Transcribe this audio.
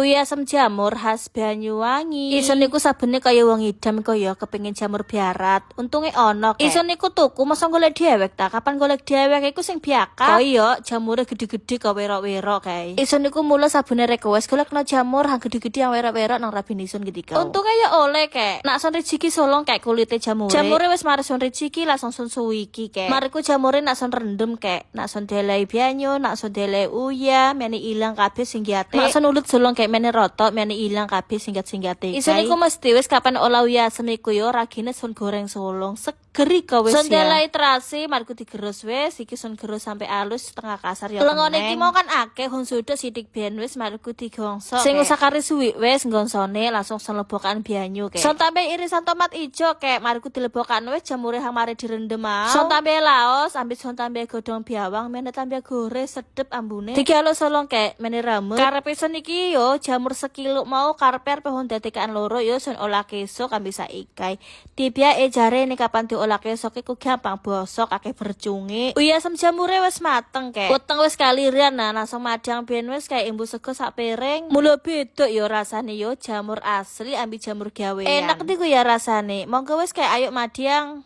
Uya asam jamur khas Banyuwangi. Isun niku sabene kaya wong idam kaya kepengin jamur biarat. Untunge ono kek. Isun niku tuku masa golek dhewek ta. Kapan golek dhewek iku sing biaka. Kaya jamure gede-gede kok werok-werok kae. Isun niku mula sabune request golekno jamur hang gede-gede yang werok-werok nang Rabin Isun ketika. Untunge ya oleh kek. Nak son rezeki solong kek kulite jamure. Jamure wis mari son rezeki langsung son suwi iki kek. Mariku jamure nak son rendem kek. Nak son delai banyu, nak son delai uya, mene ilang kabeh singgate. Nak son ulut solong kayak mene rotok, mene ilang kabeh singgat-singgate. Isun iku mesti wis kapan olah uya asem iku yo ragine son goreng solong. Segeri kok wis ya. Son delai terasi mariku digerus wis, iki son gerus sampai halus setengah kasar ya. Lengone iki mau kan akeh hun sudah sidik ben wis mariku digongso. Sing usakari suwi wis nggonsone langsung son lebokan banyu kek. Son tambah irisan tomat ijo kek mariku dilebokan wis jamure hang mari direndem mau. Son tambah laos, ambil son tambah godhong biawang, mene tambah gore sedep ambune. Digaluk solong kek mene ramut. Karepe son iki yo jamur sekilo mau karepe pohon dadekan loro yo son olah kesok kan bisa ikai. Dibiake jare nih kapan diolah kesok iku gampang bosok akeh bercungi. Uya asam jamure wis mateng kek. Weteng wis kalirian nah langsung madang ben wis kayak imbu sego sak piring. Mula beda yo rasane yo jamur asli ambil jamur gawean. Enak niku ya rasane. Monggo wis kayak ayo madang.